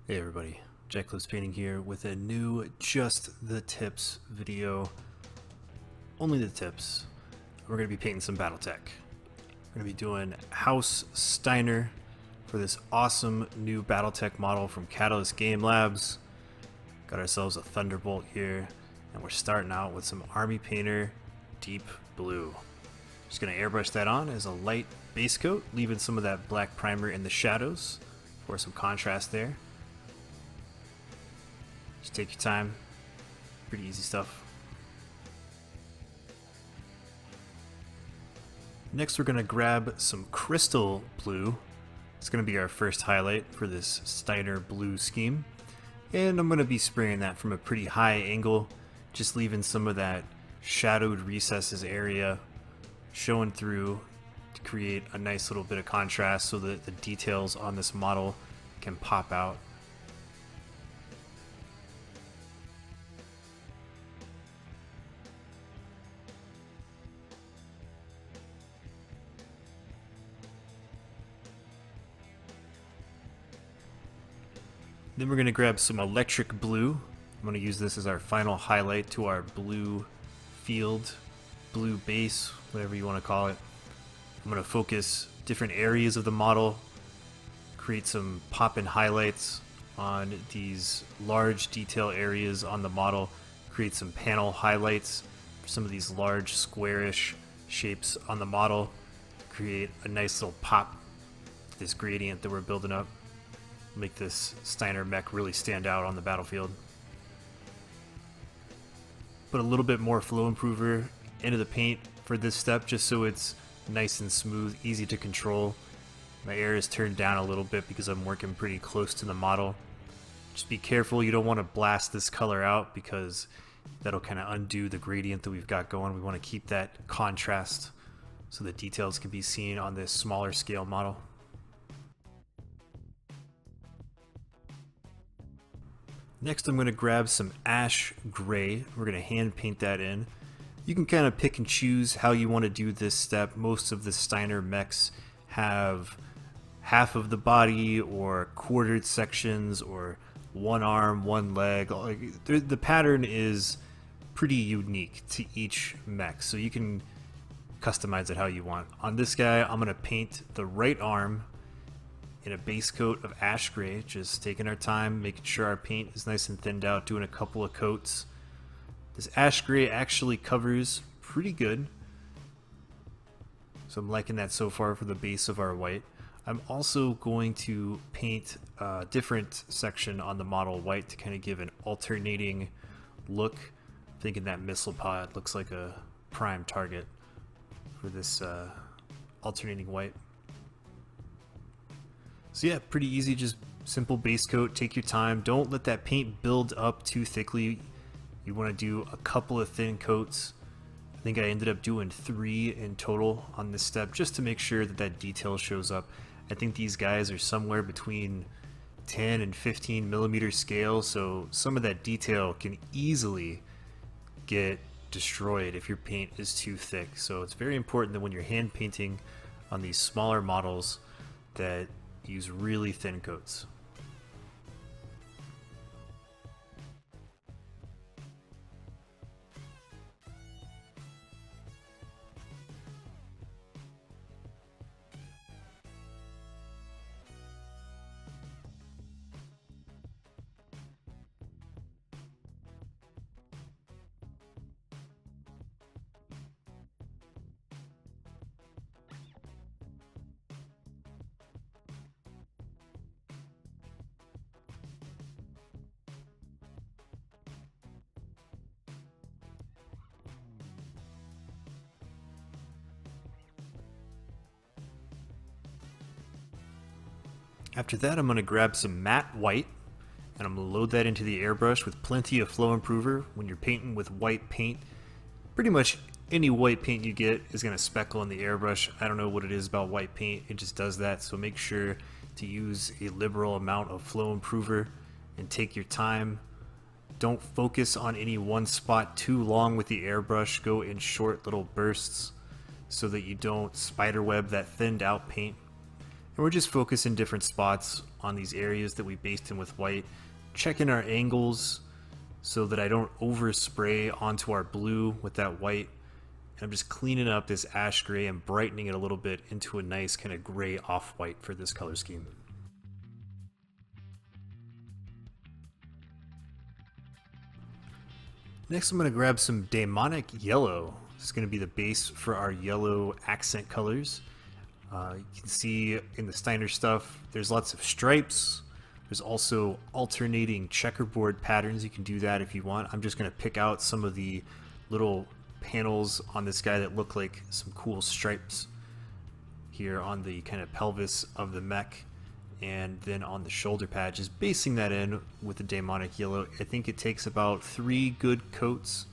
Hey everybody, Jack Lives Painting here with a new Just the Tips video. Only the tips. We're going to be painting some Battletech. We're going to be doing House Steiner for this awesome new Battletech model from Catalyst Game Labs. Got ourselves a Thunderbolt here, and we're starting out with some Army Painter Deep Blue. Just going to airbrush that on as a light base coat, leaving some of that black primer in the shadows for some contrast there. Just take your time. Pretty easy stuff. Next we're going to grab some crystal blue. It's going to be our first highlight for this Steiner blue scheme. And I'm going to be spraying that from a pretty high angle, just leaving some of that shadowed recesses area showing through to create a nice little bit of contrast so that the details on this model can pop out. Then we're going to grab some electric blue. I'm going to use this as our final highlight to our blue field, blue base, whatever you want to call it. I'm going to focus different areas of the model, create some pop-in highlights on these large detail areas on the model, create some panel highlights for some of these large squarish shapes on the model, create a nice little pop to this gradient that we're building up. Make this Steiner mech really stand out on the battlefield. Put a little bit more flow improver into the paint for this step just so it's nice and smooth, easy to control. My air is turned down a little bit because I'm working pretty close to the model. Just be careful, you don't want to blast this color out because that'll kind of undo the gradient that we've got going. We want to keep that contrast so the details can be seen on this smaller scale model. Next I'm going to grab some ash gray. We're going to hand paint that in. You can kind of pick and choose how you want to do this step. Most of the Steiner mechs have half of the body or quartered sections or one arm, one leg. The pattern is pretty unique to each mech, so you can customize it how you want. On this guy, I'm going to paint the right arm in a base coat of ash gray, just taking our time, making sure our paint is nice and thinned out, doing a couple of coats. This ash gray actually covers pretty good, so I'm liking that so far for the base of our white. I'm also going to paint a different section on the model white to kind of give an alternating look. I'm thinking that missile pod looks like a prime target for this alternating white. So yeah, pretty easy, just simple base coat, take your time, don't let that paint build up too thickly. You want to do a couple of thin coats. I think I ended up doing 3 in total on this step just to make sure that that detail shows up. I think these guys are somewhere between 10 and 15 millimeter scale, so some of that detail can easily get destroyed if your paint is too thick. So it's very important that when you're hand painting on these smaller models that use really thin coats. After that, I'm going to grab some matte white and I'm going to load that into the airbrush with plenty of flow improver. When you're painting with white paint, pretty much any white paint you get is going to speckle in the airbrush. I don't know what it is about white paint, it just does that. So make sure to use a liberal amount of flow improver and take your time. Don't focus on any one spot too long with the airbrush. Go in short little bursts so that you don't spiderweb that thinned out paint. And we're just focusing different spots on these areas that we based in with white, checking our angles so that I don't overspray onto our blue with that white. And I'm just cleaning up this ash gray and brightening it a little bit into a nice kind of gray off-white for this color scheme. Next, I'm going to grab some Demonic Yellow. This is going to be the base for our yellow accent colors. You can see in the Steiner stuff, there's lots of stripes. There's also alternating checkerboard patterns. You can do that if you want. I'm just going to pick out some of the little panels on this guy that look like some cool stripes here on the kind of pelvis of the mech, and then on the shoulder pad, just basing that in with the Demonic Yellow. I think it takes about 3 good coats.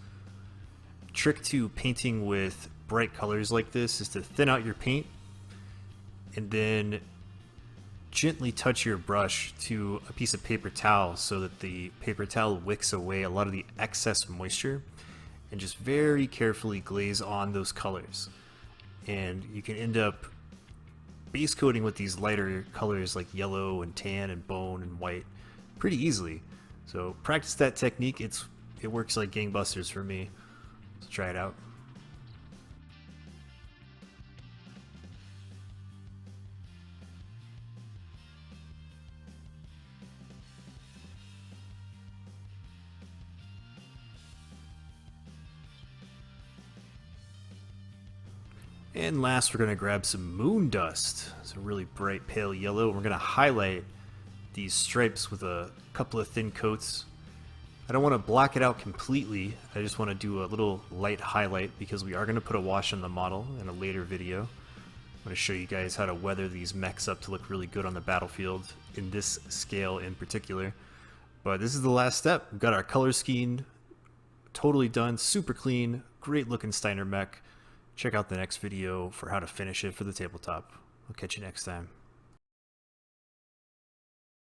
Trick to painting with bright colors like this is to thin out your paint and then gently touch your brush to a piece of paper towel so that the paper towel wicks away a lot of the excess moisture, and just very carefully glaze on those colors. And you can end up base coating with these lighter colors like yellow and tan and bone and white pretty easily. So practice that technique. It works like gangbusters for me. Let's try it out. And last, we're going to grab some moon dust. It's a really bright pale yellow. We're going to highlight these stripes with a couple of thin coats. I don't want to black it out completely. I just want to do a little light highlight because we are going to put a wash on the model in a later video. I'm going to show you guys how to weather these mechs up to look really good on the battlefield in this scale in particular. But this is the last step. We've got our color scheme totally done, super clean, great looking Steiner mech. Check out the next video for how to finish it for the tabletop. I'll catch you next time.